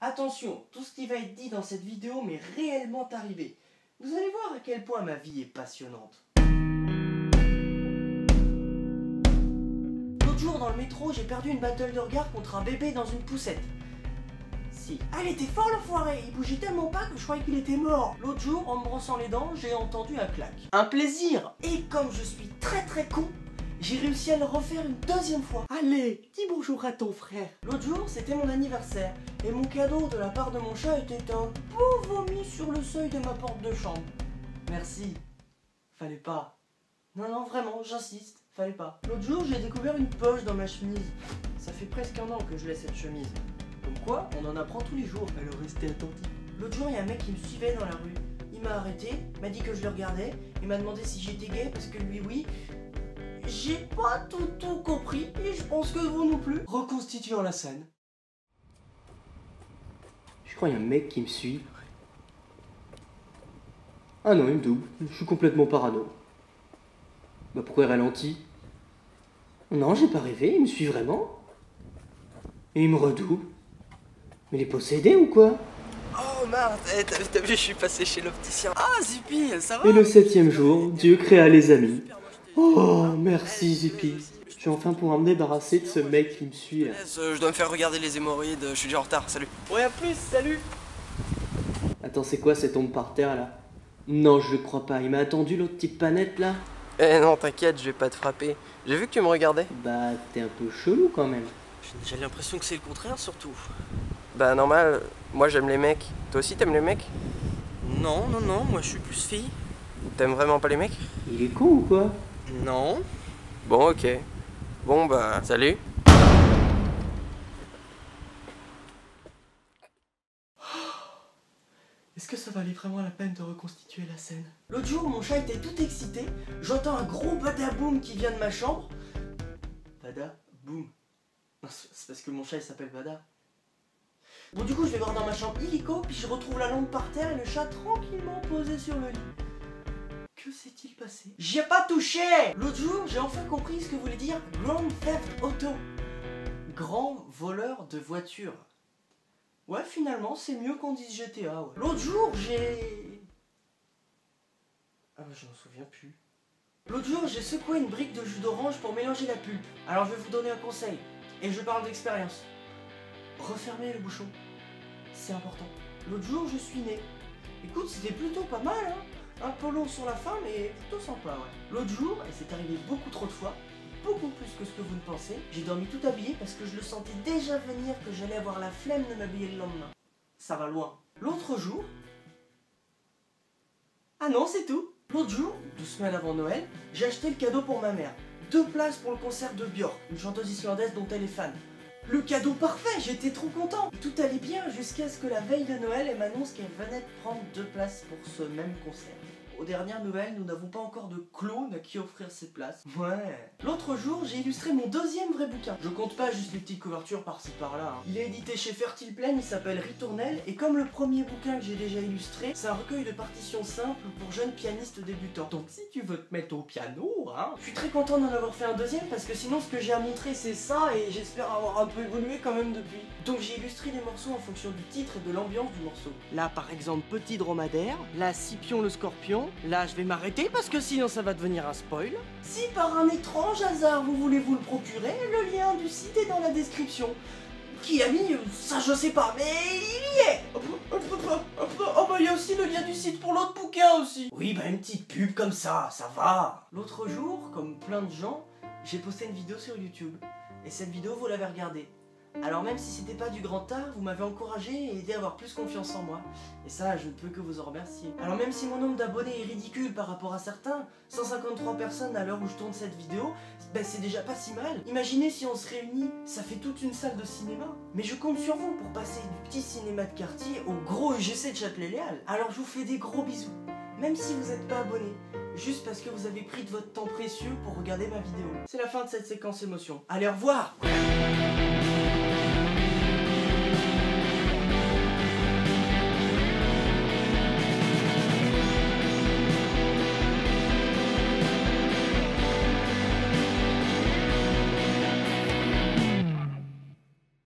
Attention, tout ce qui va être dit dans cette vidéo m'est réellement arrivé. Vous allez voir à quel point ma vie est passionnante. L'autre jour dans le métro, j'ai perdu une battle de regard contre un bébé dans une poussette. Si. Ah, il était fort l'enfoiré, il bougeait tellement pas que je croyais qu'il était mort. L'autre jour, en me brossant les dents, j'ai entendu un clac. Un plaisir. Et comme je suis très con, j'ai réussi à le refaire une deuxième fois. Allez, dis bonjour à ton frère. L'autre jour, c'était mon anniversaire. Et mon cadeau de la part de mon chat était un beau vomi sur le seuil de ma porte de chambre. Merci. Fallait pas. Non, vraiment, j'insiste. Fallait pas. L'autre jour, j'ai découvert une poche dans ma chemise. Ça fait presque un an que je laisse cette chemise. Comme quoi, on en apprend tous les jours. Alors restez attentifs. L'autre jour, il y a un mec qui me suivait dans la rue. Il m'a arrêté, m'a dit que je le regardais. Il m'a demandé si j'étais gay parce que lui, oui. J'ai pas tout compris et je pense que vous non plus. Reconstituons la scène. Je crois qu'il y a un mec qui me suit. Ah non, il me double. Je suis complètement parano. Bah pourquoi il ralentit? Non, j'ai pas rêvé, il me suit vraiment. Et il me redouble. Mais il est possédé ou quoi? Oh Marthe, t'as vu, je suis passé chez l'opticien. Ah Zippy, ça va? Et le 7e jour, Dieu créa les amis. Oh, merci Zippy. Je vais enfin pouvoir me débarrasser de ce mec qui me suit. Je dois me faire regarder les hémorroïdes, je suis déjà en retard, salut. Ouais, à plus, salut. Attends, c'est quoi cette tombe par terre là? Non, je le crois pas. Il m'a attendu l'autre petite panette là. Eh non, t'inquiète, je vais pas te frapper. J'ai vu que tu me regardais. Bah, t'es un peu chelou quand même. J'ai l'impression que c'est le contraire surtout. Bah normal, moi j'aime les mecs. Toi aussi t'aimes les mecs? Non, moi je suis plus fille. T'aimes vraiment pas les mecs? Il est con ou quoi? Non. Bon, ok. Bon bah, salut. Est-ce que ça valait vraiment la peine de reconstituer la scène? L'autre jour, mon chat était tout excité. J'entends un gros badaboum qui vient de ma chambre. Badaboum. Non, c'est parce que mon chat il s'appelle Bada. Bon, du coup, je vais voir dans ma chambre illico, puis je retrouve la lampe par terre et le chat tranquillement posé sur le lit. Que s'est-il passé? J'y ai pas touché! L'autre jour, j'ai enfin compris ce que voulait dire Grand Theft Auto. Grand voleur de voiture. Ouais, finalement, c'est mieux qu'on dise GTA, ouais. L'autre jour, j'ai... Ah bah, je m'en souviens plus. L'autre jour, j'ai secoué une brique de jus d'orange pour mélanger la pulpe. Alors, je vais vous donner un conseil. Et je parle d'expérience. Refermez le bouchon. C'est important. L'autre jour, je suis né. Écoute, c'était plutôt pas mal, hein. Un peu long sur la fin, mais plutôt sympa, ouais. L'autre jour, et c'est arrivé beaucoup trop de fois, beaucoup plus que ce que vous ne pensez, j'ai dormi tout habillé parce que je le sentais déjà venir que j'allais avoir la flemme de m'habiller le lendemain. Ça va loin. L'autre jour... Ah non, c'est tout. L'autre jour, 2 semaines avant Noël, j'ai acheté le cadeau pour ma mère. 2 places pour le concert de Björk, une chanteuse islandaise dont elle est fan. Le cadeau parfait, j'étais trop content. Tout allait bien jusqu'à ce que la veille de Noël, elle m'annonce qu'elle venait de prendre 2 places pour ce même concert. Aux dernières nouvelles, nous n'avons pas encore de clown à qui offrir ces places. Ouais. L'autre jour, j'ai illustré mon 2e vrai bouquin. Je compte pas juste les petites couvertures par-ci par-là. Hein. Il est édité chez Fertile Plaine, il s'appelle Ritournelle. Et comme le premier bouquin que j'ai déjà illustré, c'est un recueil de partitions simples pour jeunes pianistes débutants. Donc si tu veux te mettre au piano, hein. Je suis très content d'en avoir fait un 2e parce que sinon ce que j'ai à montrer c'est ça et j'espère avoir un peu évolué quand même depuis. Donc j'ai illustré les morceaux en fonction du titre et de l'ambiance du morceau. Là par exemple Petit Dromadaire, là Scipion le Scorpion. Là, je vais m'arrêter parce que sinon ça va devenir un spoil. Si par un étrange hasard vous voulez vous le procurer, le lien du site est dans la description. Qui a mis ça, je sais pas, mais il y est. Oh bah il y a aussi le lien du site pour l'autre bouquin aussi. Oui, bah une petite pub comme ça va. L'autre jour, comme plein de gens, j'ai posté une vidéo sur YouTube. Et cette vidéo, vous l'avez regardée. Alors même si c'était pas du grand art, vous m'avez encouragé et aidé à avoir plus confiance en moi. Et ça, je ne peux que vous en remercier. Alors même si mon nombre d'abonnés est ridicule par rapport à certains, 153 personnes à l'heure où je tourne cette vidéo, ben c'est déjà pas si mal. Imaginez si on se réunit, ça fait toute une salle de cinéma. Mais je compte sur vous pour passer du petit cinéma de quartier au gros UGC de Châtelet-Léal. Alors je vous fais des gros bisous, même si vous n'êtes pas abonné. Juste parce que vous avez pris de votre temps précieux pour regarder ma vidéo. C'est la fin de cette séquence émotion. Allez, au revoir!